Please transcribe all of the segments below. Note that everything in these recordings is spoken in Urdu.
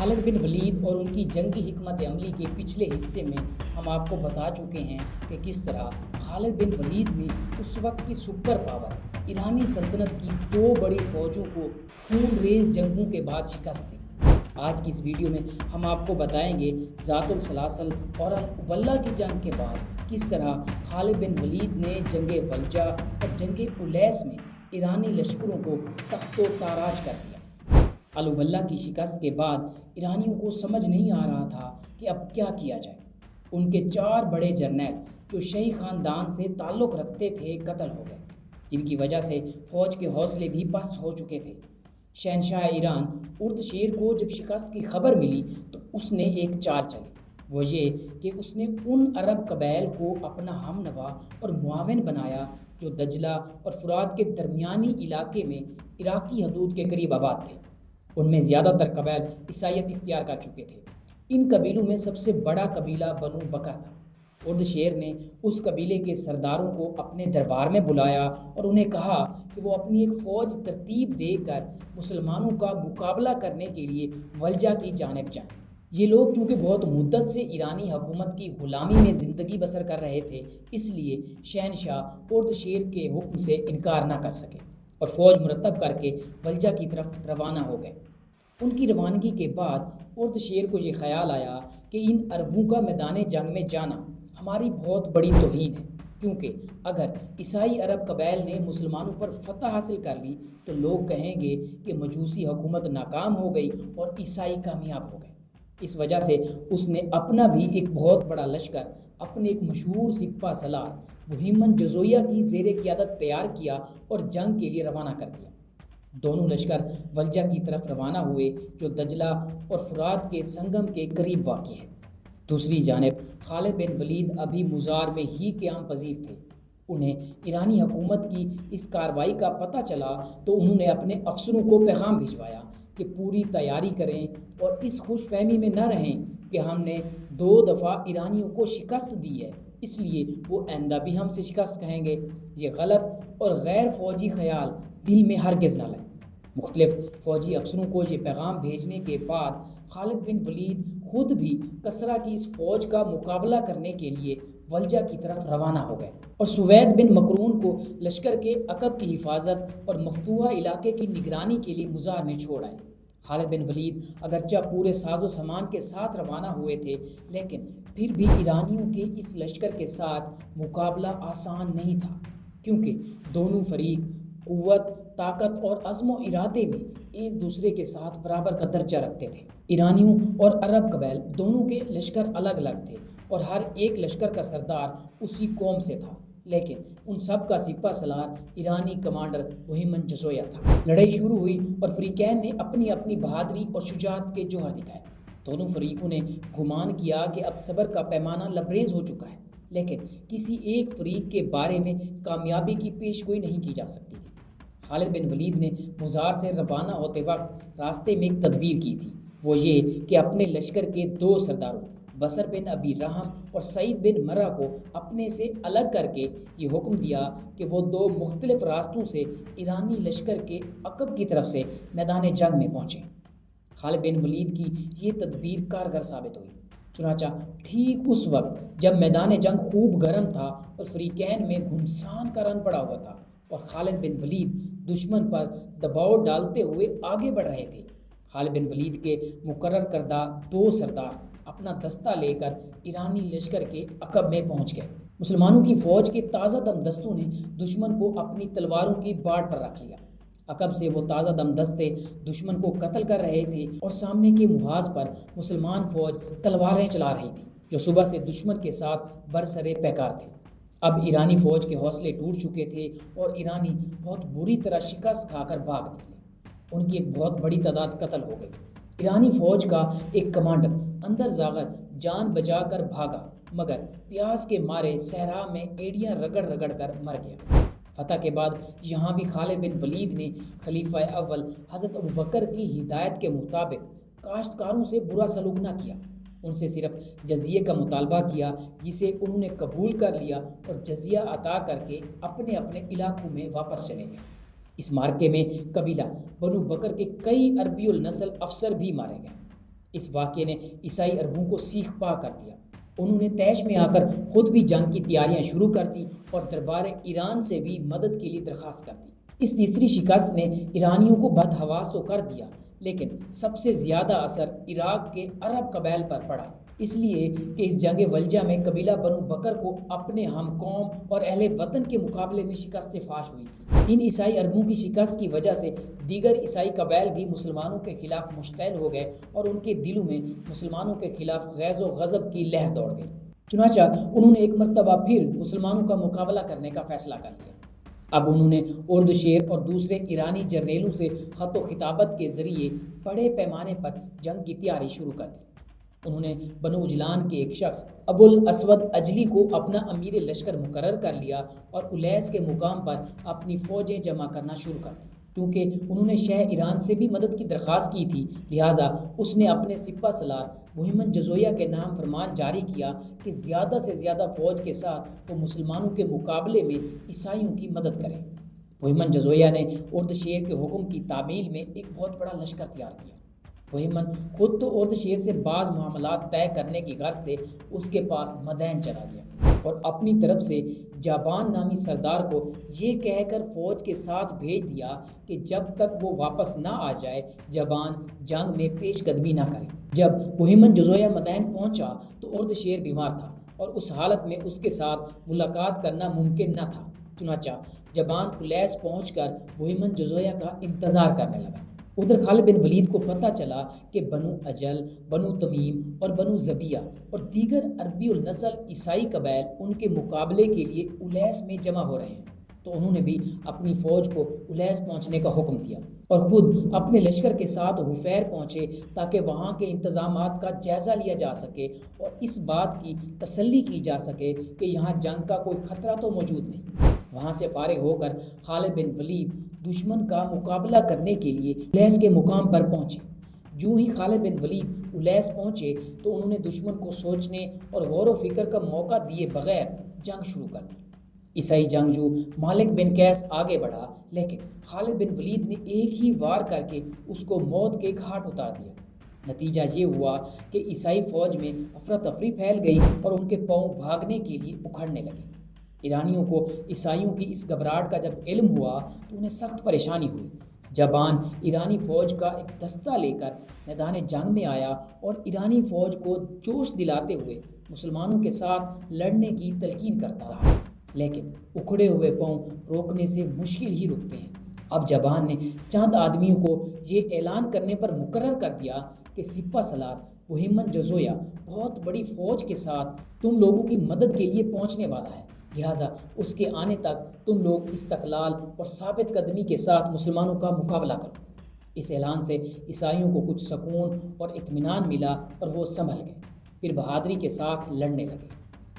خالد بن ولید اور ان کی جنگی حکمت عملی کے پچھلے حصے میں ہم آپ کو بتا چکے ہیں کہ کس طرح خالد بن ولید نے اس وقت کی سپر پاور ایرانی سلطنت کی دو بڑی فوجوں کو خون ریز جنگوں کے بعد شکست دی۔ آج کی اس ویڈیو میں ہم آپ کو بتائیں گے ذات السلاسل اور الابلہ کی جنگ کے بعد کس طرح خالد بن ولید نے جنگ ولجہ اور جنگ الیس میں ایرانی لشکروں کو تخت و تاراج کر دیا۔ الابلہ کی شکست کے بعد ایرانیوں کو سمجھ نہیں آ رہا تھا کہ اب کیا کیا جائے۔ ان کے 4 بڑے جرنیل جو شاہی خاندان سے تعلق رکھتے تھے قتل ہو گئے، جن کی وجہ سے فوج کے حوصلے بھی پست ہو چکے تھے۔ شہنشاہ ایران اردشیر کو جب شکست کی خبر ملی تو اس نے ایک چال چلی، وہ یہ کہ اس نے ان عرب قبائل کو اپنا ہم نوا اور معاون بنایا جو دجلہ اور فرات کے درمیانی علاقے میں عراقی حدود کے قریب آباد تھے۔ ان میں زیادہ تر قبائل عیسائیت اختیار کر چکے تھے۔ ان قبیلوں میں سب سے بڑا قبیلہ بنو بکر تھا۔ اردشیر نے اس قبیلے کے سرداروں کو اپنے دربار میں بلایا اور انہیں کہا کہ وہ اپنی ایک فوج ترتیب دے کر مسلمانوں کا مقابلہ کرنے کے لیے ولجہ کی جانب جائیں۔ یہ لوگ چونکہ بہت مدت سے ایرانی حکومت کی غلامی میں زندگی بسر کر رہے تھے، اس لیے شہنشاہ اردشیر کے حکم سے انکار نہ کر سکے اور فوج مرتب کر کے ولجہ کی طرف روانہ ہو گئے۔ ان کی روانگی کے بعد اردشیر کو یہ خیال آیا کہ ان عربوں کا میدان جنگ میں جانا ہماری بہت بڑی توہین ہے، کیونکہ اگر عیسائی عرب قبائل نے مسلمانوں پر فتح حاصل کر لی تو لوگ کہیں گے کہ مجوسی حکومت ناکام ہو گئی اور عیسائی کامیاب ہو گئے۔ اس وجہ سے اس نے اپنا بھی ایک بہت بڑا لشکر اپنے ایک مشہور سپہ سالار بہیمن جزویہ کی زیر قیادت تیار کیا اور جنگ کے لیے روانہ کر دیا۔ دونوں لشکر ولجہ کی طرف روانہ ہوئے جو دجلہ اور فرات کے سنگم کے قریب واقع ہے۔ دوسری جانب خالد بن ولید ابھی مزار میں ہی قیام پذیر تھے۔ انہیں ایرانی حکومت کی اس کارروائی کا پتہ چلا تو انہوں نے اپنے افسروں کو پیغام بھجوایا کہ پوری تیاری کریں اور اس خوش فہمی میں نہ رہیں کہ ہم نے 2 دفعہ ایرانیوں کو شکست دی ہے، اس لیے وہ آئندہ بھی ہم سے شکست کہیں گے۔ یہ غلط اور غیر فوجی خیال دل میں ہرگز نہ لیں۔ مختلف فوجی افسروں کو یہ پیغام بھیجنے کے بعد خالد بن ولید خود بھی کسریٰ کی اس فوج کا مقابلہ کرنے کے لیے ولجہ کی طرف روانہ ہو گئے اور سوید بن مکرون کو لشکر کے عقب کی حفاظت اور مفتوحہ علاقے کی نگرانی کے لیے مزار میں چھوڑ آئے۔ خالد بن ولید اگرچہ پورے ساز و سامان کے ساتھ روانہ ہوئے تھے، لیکن پھر بھی ایرانیوں کے اس لشکر کے ساتھ مقابلہ آسان نہیں تھا، کیونکہ دونوں فریق قوت، طاقت اور عزم و ارادے میں ایک دوسرے کے ساتھ برابر کا درجہ رکھتے تھے۔ ایرانیوں اور عرب قبائل دونوں کے لشکر الگ الگ تھے اور ہر ایک لشکر کا سردار اسی قوم سے تھا، لیکن ان سب کا سپہ سالار ایرانی کمانڈر بہیمن جزویہ تھا۔ لڑائی شروع ہوئی اور فریقین نے اپنی اپنی بہادری اور شجاعت کے جوہر دکھائے۔ دونوں فریقوں نے گمان کیا کہ اب صبر کا پیمانہ لبریز ہو چکا ہے، لیکن کسی ایک فریق کے بارے میں کامیابی کی پیش گوئی نہیں کی جا سکتی تھی۔ خالد بن ولید نے مزار سے روانہ ہوتے وقت راستے میں ایک تدبیر کی تھی، وہ یہ کہ اپنے لشکر کے 2 سرداروں بصر بن ابی رحم اور سعید بن مرہ کو اپنے سے الگ کر کے یہ حکم دیا کہ وہ 2 مختلف راستوں سے ایرانی لشکر کے عقب کی طرف سے میدان جنگ میں پہنچیں۔ خالد بن ولید کی یہ تدبیر کارگر ثابت ہوئی۔ چنانچہ ٹھیک اس وقت جب میدان جنگ خوب گرم تھا اور فریقین میں گھمسان کا رن پڑا ہوا تھا اور خالد بن ولید دشمن پر دباؤ ڈالتے ہوئے آگے بڑھ رہے تھے، خالد بن ولید کے مقرر کردہ 2 سردار اپنا دستہ لے کر ایرانی لشکر کے عقب میں پہنچ گئے۔ مسلمانوں کی فوج کے تازہ دم دستوں نے دشمن کو اپنی تلواروں کی باڑ پر رکھ لیا۔ عقب سے وہ تازہ دم دستے دشمن کو قتل کر رہے تھے اور سامنے کے محاذ پر مسلمان فوج تلواریں چلا رہی تھی جو صبح سے دشمن کے ساتھ برسرے پیکار تھے۔ اب ایرانی فوج کے حوصلے ٹوٹ چکے تھے اور ایرانی بہت بری طرح شکست کھا کر بھاگ نکلے۔ ان کی ایک بہت بڑی تعداد قتل ہو گئی۔ ایرانی فوج کا ایک کمانڈر اندر زاغر جان بچا کر بھاگا، مگر پیاس کے مارے صحرا میں ایڑیاں رگڑ رگڑ کر مر گیا۔ فتح کے بعد یہاں بھی خالد بن ولید نے خلیفہ اول حضرت ابوبکر کی ہدایت کے مطابق کاشتکاروں سے برا سلوک نہ کیا، ان سے صرف جزیے کا مطالبہ کیا جسے انہوں نے قبول کر لیا اور جزیہ عطا کر کے اپنے اپنے علاقوں میں واپس چلے گئے۔ اس مارکے میں قبیلہ بنو بکر کے کئی عربی النسل افسر بھی مارے گئے۔ اس واقعے نے عیسائی عربوں کو سیخ پا کر دیا۔ انہوں نے طیش میں آ کر خود بھی جنگ کی تیاریاں شروع کر دی اور دربار ایران سے بھی مدد کے لیے درخواست کر دی۔ اس تیسری شکست نے ایرانیوں کو بدحواس تو کر دیا، لیکن سب سے زیادہ اثر عراق کے عرب قبائل پر پڑا، اس لیے کہ اس جنگ ولجہ میں قبیلہ بنو بکر کو اپنے ہم قوم اور اہل وطن کے مقابلے میں شکست فاش ہوئی تھی۔ ان عیسائی عربوں کی شکست کی وجہ سے دیگر عیسائی قبائل بھی مسلمانوں کے خلاف مشتعل ہو گئے اور ان کے دلوں میں مسلمانوں کے خلاف غیظ و غضب کی لہر دوڑ گئی۔ چنانچہ انہوں نے ایک مرتبہ پھر مسلمانوں کا مقابلہ کرنے کا فیصلہ کر لیا۔ اب انہوں نے اردشیر اور دوسرے ایرانی جرنیلوں سے خط و خطابت کے ذریعے بڑے پیمانے پر جنگ کی تیاری شروع کر دی۔ انہوں نے بنو اجلان کے ایک شخص ابو الاسود اجلی کو اپنا امیر لشکر مقرر کر لیا اور الیس کے مقام پر اپنی فوجیں جمع کرنا شروع کر دی۔ چونکہ انہوں نے شہ ایران سے بھی مدد کی درخواست کی تھی، لہٰذا اس نے اپنے سپہ سالار بہمن جزویہ کے نام فرمان جاری کیا کہ زیادہ سے زیادہ فوج کے ساتھ وہ مسلمانوں کے مقابلے میں عیسائیوں کی مدد کریں۔ بہمن جزویہ نے اردشیر کے حکم کی تعمیل میں ایک بہت بڑا لشکر تیار کیا۔ بہمن خود تو اردشیر سے بعض معاملات طے کرنے کی غرض سے اس کے پاس مدین چلا گیا اور اپنی طرف سے جابان نامی سردار کو یہ کہہ کر فوج کے ساتھ بھیج دیا کہ جب تک وہ واپس نہ آ جائے جابان جنگ میں پیش قدمی نہ کرے۔ جب بہمن جزویہ مدین پہنچا تو اردشیر بیمار تھا اور اس حالت میں اس کے ساتھ ملاقات کرنا ممکن نہ تھا۔ چنانچہ جابان الیس پہنچ کر بہمن جزویہ کا انتظار کرنے لگا۔ ادھر خالد بن ولید کو پتہ چلا کہ بنو اجل، بنو تمیم اور بنو زبیہ اور دیگر عربی النسل عیسائی قبائل ان کے مقابلے کے لیے الیس میں جمع ہو رہے ہیں، تو انہوں نے بھی اپنی فوج کو الیس پہنچنے کا حکم دیا اور خود اپنے لشکر کے ساتھ حفیر پہنچے تاکہ وہاں کے انتظامات کا جائزہ لیا جا سکے اور اس بات کی تسلی کی جا سکے کہ یہاں جنگ کا کوئی خطرہ تو موجود نہیں۔ وہاں سے فارغ ہو کر خالد بن ولید دشمن کا مقابلہ کرنے کے لیے الیس کے مقام پر پہنچے۔ جو ہی خالد بن ولید الیس پہنچے تو انہوں نے دشمن کو سوچنے اور غور و فکر کا موقع دیے بغیر جنگ شروع کر دی۔ عیسائی جنگجو مالک بن قیس آگے بڑھا، لیکن خالد بن ولید نے ایک ہی وار کر کے اس کو موت کے گھاٹ اتار دیا۔ نتیجہ یہ ہوا کہ عیسائی فوج میں افراتفری پھیل گئی اور ان کے پاؤں بھاگنے کے لیے اکھڑنے لگے۔ ایرانیوں کو عیسائیوں کی اس گھبراہٹ کا جب علم ہوا تو انہیں سخت پریشانی ہوئی۔ جابان ایرانی فوج کا ایک دستہ لے کر میدان جنگ میں آیا اور ایرانی فوج کو جوش دلاتے ہوئے مسلمانوں کے ساتھ لڑنے کی تلقین کرتا رہا، لیکن اکھڑے ہوئے پاؤں روکنے سے مشکل ہی رکتے ہیں۔ اب جابان نے چند آدمیوں کو یہ اعلان کرنے پر مقرر کر دیا کہ سپہ سالار بہمن جزویہ بہت بڑی فوج کے ساتھ تم لوگوں کی مدد کے لیے پہنچنے والا ہے، لہٰذا اس کے آنے تک تم لوگ استقلال اور ثابت قدمی کے ساتھ مسلمانوں کا مقابلہ کرو۔ اس اعلان سے عیسائیوں کو کچھ سکون اور اطمینان ملا اور وہ سنبھل گئے، پھر بہادری کے ساتھ لڑنے لگے۔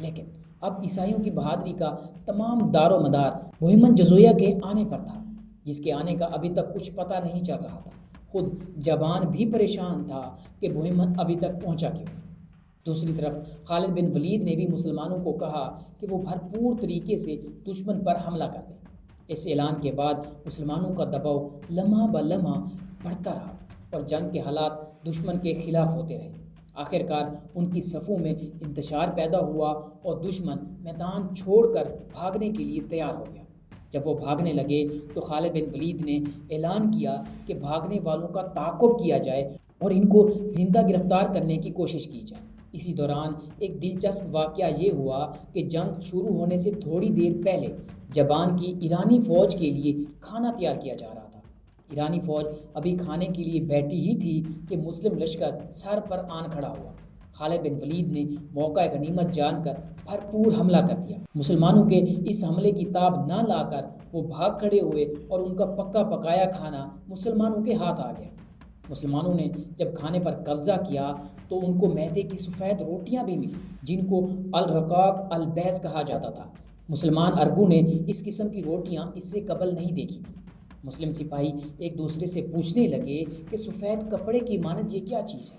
لیکن اب عیسائیوں کی بہادری کا تمام دار و مدار بہمن جزویہ کے آنے پر تھا، جس کے آنے کا ابھی تک کچھ پتہ نہیں چل رہا تھا۔ خود جابان بھی پریشان تھا کہ بہمن ابھی تک پہنچا کیوں نہیں۔ دوسری طرف خالد بن ولید نے بھی مسلمانوں کو کہا کہ وہ بھرپور طریقے سے دشمن پر حملہ کر دیں۔ اس اعلان کے بعد مسلمانوں کا دباؤ لمحہ بہ لمحہ بڑھتا رہا اور جنگ کے حالات دشمن کے خلاف ہوتے رہے۔ آخرکار ان کی صفوں میں انتشار پیدا ہوا اور دشمن میدان چھوڑ کر بھاگنے کے لیے تیار ہو گیا۔ جب وہ بھاگنے لگے تو خالد بن ولید نے اعلان کیا کہ بھاگنے والوں کا تعاقب کیا جائے اور ان کو زندہ گرفتار کرنے کی کوشش کی جائے۔ اسی دوران ایک دلچسپ واقعہ یہ ہوا کہ جنگ شروع ہونے سے تھوڑی دیر پہلے جابان کی ایرانی فوج کے لیے کھانا تیار کیا جا رہا تھا۔ ایرانی فوج ابھی کھانے کے لیے بیٹھی ہی تھی کہ مسلم لشکر سر پر آن کھڑا ہوا۔ خالد بن ولید نے موقع غنیمت جان کر بھرپور حملہ کر دیا۔ مسلمانوں کے اس حملے کی تاب نہ لا کر وہ بھاگ کھڑے ہوئے اور ان کا پکا پکایا کھانا مسلمانوں کے ہاتھ آ گیا۔ مسلمانوں نے جب کھانے پر قبضہ کیا تو ان کو میدے کی سفید روٹیاں بھی ملی، جن کو الرقاق البیض کہا جاتا تھا۔ مسلمان عربوں نے اس قسم کی روٹیاں اس سے قبل نہیں دیکھی تھیں۔ مسلم سپاہی ایک دوسرے سے پوچھنے لگے کہ سفید کپڑے کی مانند یہ کیا چیز ہے؟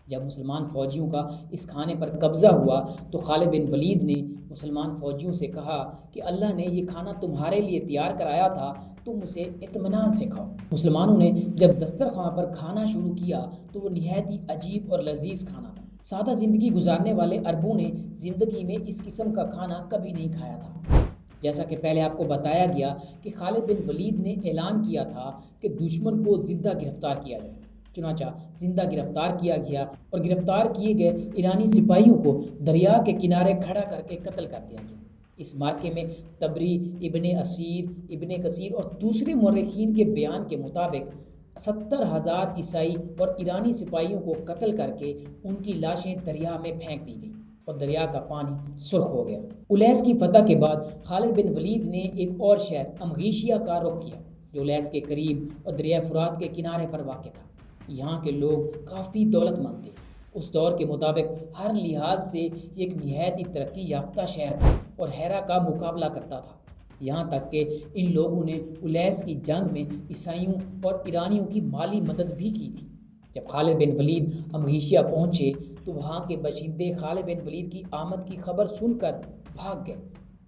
جب مسلمان فوجیوں کا اس کھانے پر قبضہ ہوا تو خالد بن ولید نے مسلمان فوجیوں سے کہا کہ اللہ نے یہ کھانا تمہارے لیے تیار کرایا تھا، تم اسے اطمینان سے کھاؤ۔ مسلمانوں نے جب دسترخوان پر کھانا شروع کیا تو وہ نہایت ہی عجیب اور لذیذ کھانا تھا۔ سادہ زندگی گزارنے والے عربوں نے زندگی میں اس قسم کا کھانا کبھی نہیں کھایا تھا۔ جیسا کہ پہلے آپ کو بتایا گیا کہ خالد بن ولید نے اعلان کیا تھا کہ دشمن کو زندہ گرفتار کیا جائے۔ چنانچہ زندہ گرفتار کیا گیا اور گرفتار کیے گئے ایرانی سپاہیوں کو دریا کے کنارے کھڑا کر کے قتل کر دیا گیا۔ اس مارکے میں طبری، ابن اسیر، ابن کثیر اور دوسرے مورخین کے بیان کے مطابق 70,000 عیسائی اور ایرانی سپاہیوں کو قتل کر کے ان کی لاشیں دریا میں پھینک دی گئیں اور دریا کا پانی سرخ ہو گیا۔ الیس کی فتح کے بعد خالد بن ولید نے ایک اور شہر امغیشیہ کا رخ کیا جو الیس کے قریب اور دریائے فرات کے کنارے پر واقع تھا۔ یہاں کے لوگ کافی دولت مند تھے۔ اس دور کے مطابق ہر لحاظ سے یہ ایک نہایت ہی ترقی یافتہ شہر تھا اور ہیرا کا مقابلہ کرتا تھا، یہاں تک کہ ان لوگوں نے الیس کی جنگ میں عیسائیوں اور ایرانیوں کی مالی مدد بھی کی تھی۔ جب خالد بن ولید امغیشیہ پہنچے تو وہاں کے باشندے خالد بن ولید کی آمد کی خبر سن کر بھاگ گئے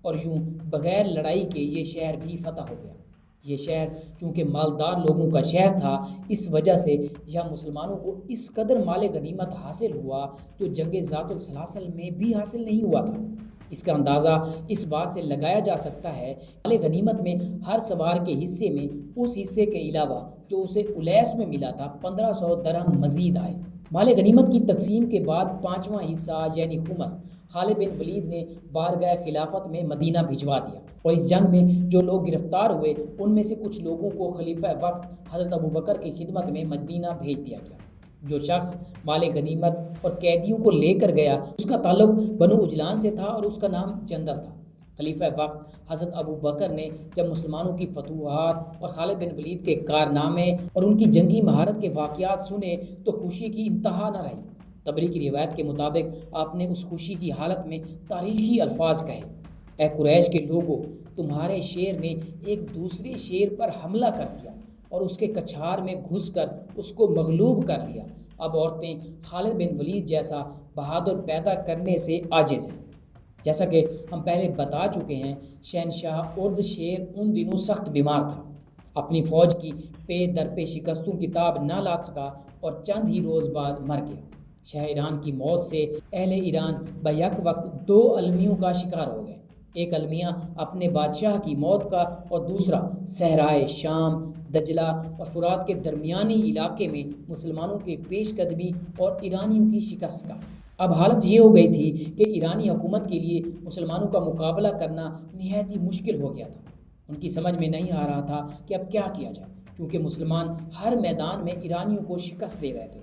اور یوں بغیر لڑائی کے یہ شہر بھی فتح ہو گیا۔ یہ شہر چونکہ مالدار لوگوں کا شہر تھا، اس وجہ سے یہاں مسلمانوں کو اس قدر مال غنیمت حاصل ہوا جو جنگ ذات السلاسل میں بھی حاصل نہیں ہوا تھا۔ اس کا اندازہ اس بات سے لگایا جا سکتا ہے کہ مال غنیمت میں ہر سوار کے حصے میں اس حصے کے علاوہ جو اسے الیس میں ملا تھا 1500 درہم مزید آئے۔ مال غنیمت کی تقسیم کے بعد 5واں حصہ یعنی خمس خالد بن ولید نے بارگاہ خلافت میں مدینہ بھجوا دیا، اور اس جنگ میں جو لوگ گرفتار ہوئے ان میں سے کچھ لوگوں کو خلیفہ وقت حضرت ابوبکر کی خدمت میں مدینہ بھیج دیا گیا۔ جو شخص مال غنیمت اور قیدیوں کو لے کر گیا اس کا تعلق بنو اجلان سے تھا اور اس کا نام جندل تھا۔ خلیفہ وقت حضرت ابوبکر نے جب مسلمانوں کی فتوحات اور خالد بن ولید کے کارنامے اور ان کی جنگی مہارت کے واقعات سنے تو خوشی کی انتہا نہ رہی۔ طبری کی روایت کے مطابق آپ نے اس خوشی کی حالت میں تاریخی الفاظ کہے: اے قریش کے لوگوں، تمہارے شیر نے ایک دوسرے شیر پر حملہ کر دیا اور اس کے کچھار میں گھس کر اس کو مغلوب کر لیا۔ اب عورتیں خالد بن ولید جیسا بہادر پیدا کرنے سے عاجز ہیں۔ جیسا کہ ہم پہلے بتا چکے ہیں، شہنشاہ ارد شیر ان دنوں سخت بیمار تھا، اپنی فوج کی پے در پے شکستوں کی تاب نہ لا سکا اور چند ہی روز بعد مر گیا۔ شاہ ایران کی موت سے اہل ایران بیک وقت 2 المیوں کا شکار ہو گئے، ایک المیہ اپنے بادشاہ کی موت کا اور دوسرا صحرائے شام، دجلہ اور فرات کے درمیانی علاقے میں مسلمانوں کے پیش قدمی اور ایرانیوں کی شکست کا۔ اب حالت یہ ہو گئی تھی کہ ایرانی حکومت کے لیے مسلمانوں کا مقابلہ کرنا نہایت ہی مشکل ہو گیا تھا۔ ان کی سمجھ میں نہیں آ رہا تھا کہ اب کیا کیا جائے، چونکہ مسلمان ہر میدان میں ایرانیوں کو شکست دے رہے تھے۔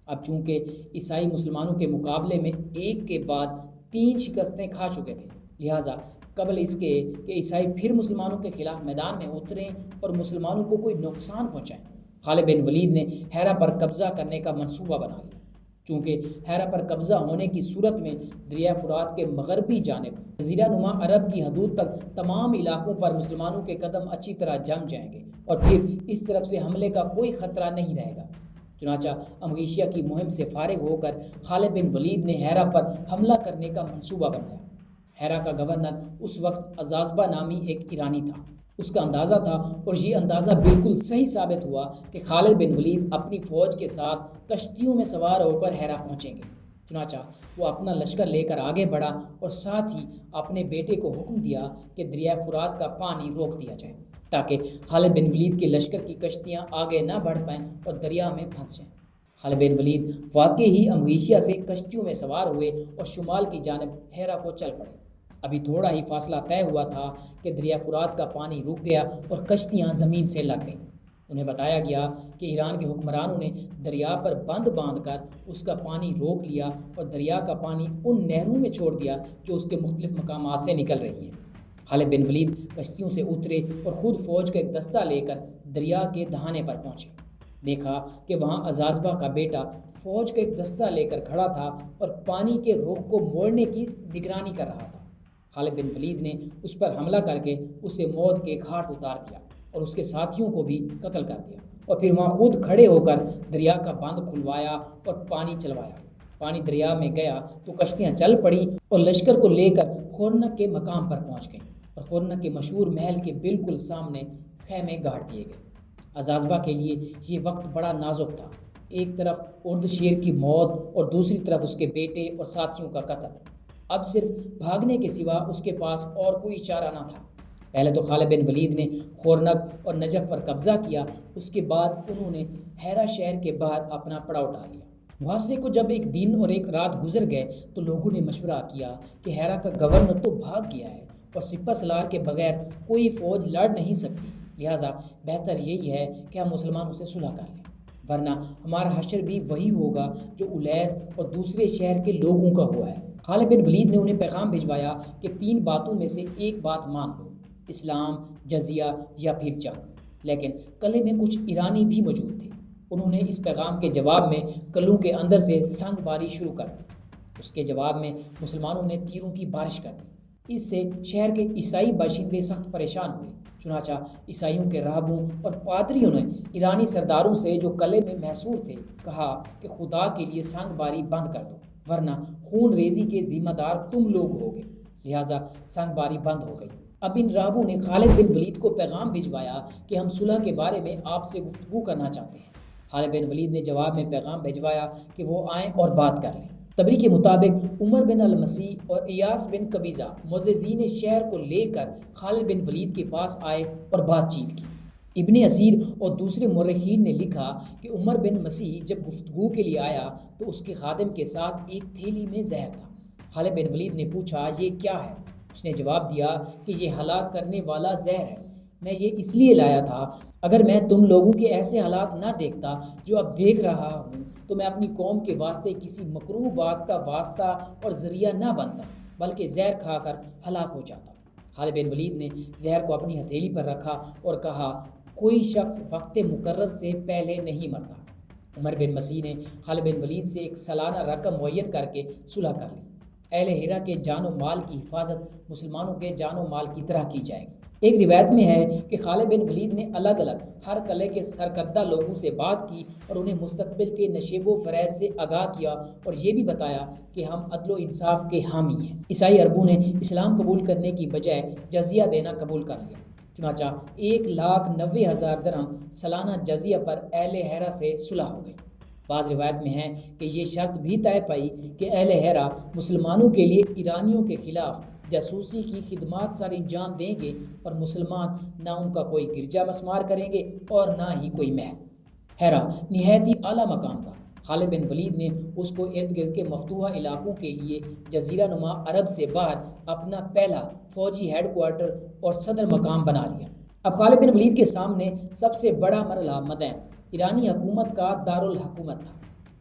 اب چونکہ عیسائی مسلمانوں کے مقابلے میں ایک کے بعد 3 شکستیں کھا چکے تھے، لہٰذا قبل اس کے کہ عیسائی پھر مسلمانوں کے خلاف میدان میں اتریں اور مسلمانوں کو کوئی نقصان پہنچائیں، خالد بن ولید نے ہیرا پر قبضہ کرنے کا منصوبہ بنا لیا۔ چونکہ ہیرا پر قبضہ ہونے کی صورت میں دریائے فرات کے مغربی جانب جزیرہ نما عرب کی حدود تک تمام علاقوں پر مسلمانوں کے قدم اچھی طرح جم جائیں گے اور پھر اس طرف سے حملے کا کوئی خطرہ نہیں رہے گا۔ چنانچہ امغیشیہ کی مہم سے فارغ ہو کر خالد بن ولید نے ہیرا پر حملہ کرنے کا منصوبہ بنایا۔ ہیرا کا گورنر اس وقت عزازبہ نامی ایک ایرانی تھا۔ اس کا اندازہ تھا اور یہ اندازہ بالکل صحیح ثابت ہوا کہ خالد بن ولید اپنی فوج کے ساتھ کشتیوں میں سوار ہو کر ہیرا پہنچیں گے۔ چنانچہ وہ اپنا لشکر لے کر آگے بڑھا اور ساتھ ہی اپنے بیٹے کو حکم دیا کہ دریائے فرات کا پانی روک دیا جائے تاکہ خالد بن ولید کے لشکر کی کشتیاں آگے نہ بڑھ پائیں اور دریا میں پھنس جائیں۔ خالد بن ولید واقعی ہی امغیشیہ سے کشتیوں میں سوار ہوئے اور شمال کی جانب ہیرا کو چل پڑے۔ ابھی تھوڑا ہی فاصلہ طے ہوا تھا کہ دریائے فرات کا پانی رک گیا اور کشتیاں زمین سے لگ گئیں۔ انہیں بتایا گیا کہ ایران کے حکمرانوں نے دریا پر بند باندھ کر اس کا پانی روک لیا اور دریا کا پانی ان نہروں میں چھوڑ دیا جو اس کے مختلف مقامات سے نکل رہی ہیں۔ خالد بن ولید کشتیوں سے اترے اور خود فوج کا ایک دستہ لے کر دریا کے دہانے پر پہنچے۔ دیکھا کہ وہاں عزازبہ کا بیٹا فوج کا ایک دستہ لے کر کھڑا تھا اور پانی کے رخ کو موڑنے کی نگرانی کر رہا تھا۔ خالد بن ولید نے اس پر حملہ کر کے اسے موت کے گھاٹ اتار دیا۔ اور اس کے ساتھیوں کو بھی قتل کر دیا، اور پھر وہاں خود کھڑے ہو کر دریا کا بند کھلوایا اور پانی چلوایا۔ پانی دریا میں گیا تو کشتیاں چل پڑی اور لشکر کو لے کر خورنک کے مقام پر پہنچ گئیں، اور خورنک کے مشہور محل کے بالکل سامنے خیمے گاڑ دیے گئے۔ عزازبہ کے لیے یہ وقت بڑا نازک تھا، ایک طرف اردشیر کی موت اور دوسری طرف اس کے بیٹے اور ساتھیوں کا قتل۔ اب صرف بھاگنے کے سوا اس کے پاس اور کوئی چارہ نہ تھا۔ پہلے تو خالد بن ولید نے خورنک اور نجف پر قبضہ کیا، اس کے بعد انہوں نے ہیرا شہر کے باہر اپنا پڑاؤ ڈال لیا۔ محاصرے کو جب ایک دن اور ایک رات گزر گئے تو لوگوں نے مشورہ کیا کہ ہیرا کا گورنر تو بھاگ گیا ہے اور سپہ سالار کے بغیر کوئی فوج لڑ نہیں سکتی، لہٰذا بہتر یہی ہے کہ ہم مسلمانوں سے صلح کر لیں، ورنہ ہمارا حشر بھی وہی ہوگا جو الیس اور دوسرے شہر کے لوگوں کا ہوا ہے۔ خالد بن ولید نے انہیں پیغام بھجوایا کہ 3 باتوں میں سے ایک بات مان لو، اسلام، جزیہ یا پھر جنگ۔ لیکن قلعے میں کچھ ایرانی بھی موجود تھے۔ انہوں نے اس پیغام کے جواب میں قلعوں کے اندر سے سنگ باری شروع کر دی۔ اس کے جواب میں مسلمانوں نے تیروں کی بارش کر دی۔ اس سے شہر کے عیسائی باشندے سخت پریشان ہوئے، چنانچہ عیسائیوں کے راہبوں اور پادریوں نے ایرانی سرداروں سے جو قلعے میں محصور تھے کہا کہ خدا کے لیے سنگ باری بند کر دو، ورنہ خون ریزی کے ذمہ دار تم لوگ ہوگے، لہٰذا سنگ باری بند ہو گئی۔ اب ان راہبوں نے خالد بن ولید کو پیغام بھجوایا کہ ہم صلح کے بارے میں آپ سے گفتگو کرنا چاہتے ہیں۔ خالد بن ولید نے جواب میں پیغام بھجوایا کہ وہ آئیں اور بات کر لیں۔ تبری کے مطابق عمر بن المسیح اور ایاس بن قبیضہ معززین شہر کو لے کر خالد بن ولید کے پاس آئے اور بات چیت کی۔ ابن اسیر اور دوسرے مورخین نے لکھا کہ عمر بن مسیح جب گفتگو کے لیے آیا تو اس کے خادم کے ساتھ ایک تھیلی میں زہر تھا۔ خالد بن ولید نے پوچھا یہ کیا ہے؟ اس نے جواب دیا کہ یہ ہلاک کرنے والا زہر ہے، میں یہ اس لیے لایا تھا اگر میں تم لوگوں کے ایسے حالات نہ دیکھتا جو اب دیکھ رہا ہوں تو میں اپنی قوم کے واسطے کسی مکروہ بات کا واسطہ اور ذریعہ نہ بنتا بلکہ زہر کھا کر ہلاک ہو جاتا۔ خالد بن ولید نے زہر کو اپنی ہتھیلی پر رکھا اور کہا کوئی شخص وقت مقرر سے پہلے نہیں مرتا۔ عمر بن مسیح نے خالد بن ولید سے ایک سالانہ رقم معین کر کے صلح کر لی۔ اہل ہیرا کے جان و مال کی حفاظت مسلمانوں کے جان و مال کی طرح کی جائے گی۔ ایک روایت میں ہے کہ خالد بن ولید نے الگ الگ ہر قلعے کے سرکردہ لوگوں سے بات کی اور انہیں مستقبل کے نشیب و فریض سے آگاہ کیا اور یہ بھی بتایا کہ ہم عدل و انصاف کے حامی ہیں۔ عیسائی عربوں نے اسلام قبول کرنے کی بجائے جزیہ دینا قبول کر لیا، چنانچہ 1,90,000 درہم سالانہ جزیہ پر اہل ہیرا سے صلح ہو گئی۔ بعض روایت میں ہے کہ یہ شرط بھی طے پائی کہ اہل ہیرا مسلمانوں کے لیے ایرانیوں کے خلاف جاسوسی کی خدمات سر انجام دیں گے اور مسلمان نہ ان کا کوئی گرجا مسمار کریں گے اور نہ ہی کوئی محل۔ ہیرا نہایت ہی اعلیٰ مقام تھا۔ خالد بن ولید نے اس کو ارد گرد کے مفتوحہ علاقوں کے لیے جزیرہ نما عرب سے باہر اپنا پہلا فوجی ہیڈ کوارٹر اور صدر مقام بنا لیا۔ اب خالد بن ولید کے سامنے سب سے بڑا مرحلہ مدین ایرانی حکومت کا دارالحکومت تھا،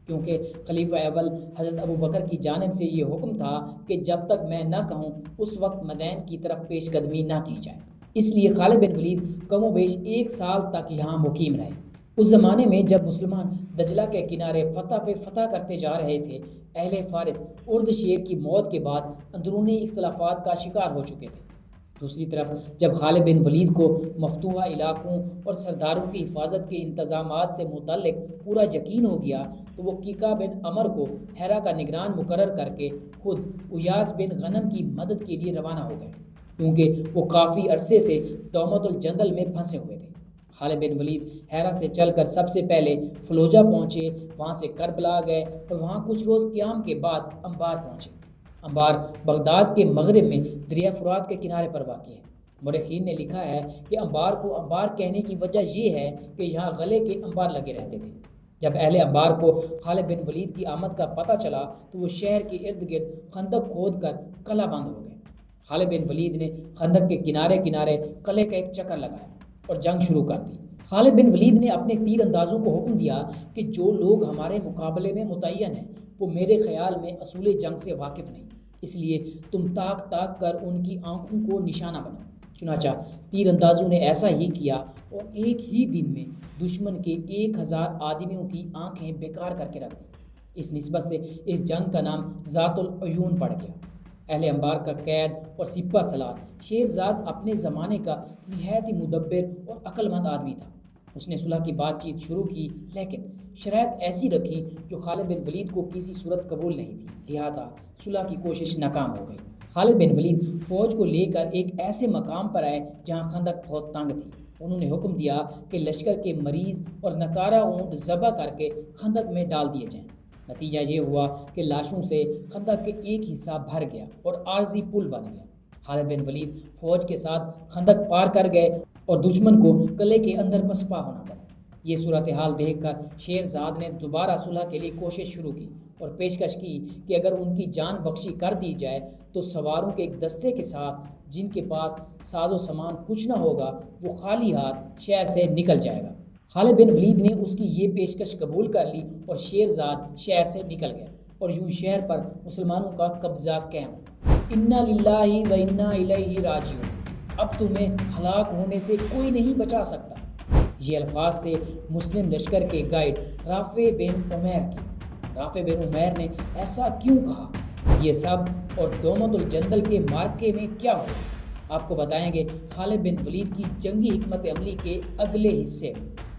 کیونکہ خلیفہ اول حضرت ابوبکر کی جانب سے یہ حکم تھا کہ جب تک میں نہ کہوں اس وقت مدین کی طرف پیش قدمی نہ کی جائے۔ اس لیے خالد بن ولید کم و بیش 1 سال تک یہاں مقیم رہے۔ اس زمانے میں جب مسلمان دجلہ کے کنارے فتح پہ فتح کرتے جا رہے تھے، اہل فارس اردشیر کی موت کے بعد اندرونی اختلافات کا شکار ہو چکے تھے۔ دوسری طرف جب خالد بن ولید کو مفتوحہ علاقوں اور سرداروں کی حفاظت کے انتظامات سے متعلق پورا یقین ہو گیا تو وہ کیکا بن عمر کو ہیرا کا نگران مقرر کر کے خود ایاس بن غنم کی مدد کے لیے روانہ ہو گئے، کیونکہ وہ کافی عرصے سے دومت الجندل میں پھنسے ہوئے تھے۔ خالد بن ولید ہیرا سے چل کر سب سے پہلے فلوجہ پہنچے، وہاں سے کربلا گئے اور وہاں کچھ روز قیام کے بعد انبار پہنچے۔ انبار بغداد کے مغرب میں دریا فرات کے کنارے پر واقع ہے۔ مورخین نے لکھا ہے کہ انبار کو انبار کہنے کی وجہ یہ ہے کہ یہاں غلے کے انبار لگے رہتے تھے۔ جب اہل انبار کو خالد بن ولید کی آمد کا پتہ چلا تو وہ شہر کے ارد گرد خندق کھود کر قلعہ بند ہو گئے۔ خالد بن ولید نے خندق کے کنارے کنارے قلعے کا ایک چکر لگایا اور جنگ شروع کر دی۔ خالد بن ولید نے اپنے تیر اندازوں کو حکم دیا کہ جو لوگ ہمارے مقابلے میں متعین ہیں وہ میرے خیال میں اصول جنگ سے واقف نہیں، اس لیے تم تاک تاک کر ان کی آنکھوں کو نشانہ بناؤ۔ چنانچہ تیر اندازوں نے ایسا ہی کیا اور ایک ہی دن میں دشمن کے 1000 آدمیوں کی آنکھیں بیکار کر کے رکھ دی۔ اس نسبت سے اس جنگ کا نام ذات العیون پڑ گیا۔ اہل انبار کا قید اور سپہ سالار شیرزاد اپنے زمانے کا نہایت ہی مدبر اور عقل مند آدمی تھا۔ اس نے صلح کی بات چیت شروع کی، لیکن شرائط ایسی رکھی جو خالد بن ولید کو کسی صورت قبول نہیں تھی، لہٰذا صلح کی کوشش ناکام ہو گئی۔ خالد بن ولید فوج کو لے کر ایک ایسے مقام پر آئے جہاں خندق بہت تنگ تھی۔ انہوں نے حکم دیا کہ لشکر کے مریض اور نکارہ اونٹ ذبح کر کے خندق میں ڈال دیے جائیں۔ نتیجہ یہ ہوا کہ لاشوں سے خندق کے ایک حصہ بھر گیا اور عارضی پل بن گیا۔ خالد بن ولید فوج کے ساتھ خندق پار کر گئے اور دشمن کو قلعے کے اندر پسپا ہونا پڑا۔ یہ صورتحال دیکھ کر شیرزاد نے دوبارہ صلح کے لیے کوشش شروع کی اور پیشکش کی کہ اگر ان کی جان بخشی کر دی جائے تو سواروں کے ایک دستے کے ساتھ، جن کے پاس ساز و سامان کچھ نہ ہوگا، وہ خالی ہاتھ شہر سے نکل جائے گا۔ خالد بن ولید نے اس کی یہ پیشکش قبول کر لی اور شیرزاد شہر سے نکل گیا اور یوں شہر پر مسلمانوں کا قبضہ قائم ہوا۔ انا للہ و انا الیہ راجعون، اب تمہیں ہلاک ہونے سے کوئی نہیں بچا سکتا۔ یہ الفاظ سے مسلم لشکر کے گائیڈ رافع بن عمیر کی۔ رافع بن عمیر نے ایسا کیوں کہا؟ یہ سب اور دومت الجندل کے معرکے میں کیا ہوا؟ آپ کو بتائیں گے خالد بن ولید کی جنگی حکمت عملی کے اگلے حصے میں۔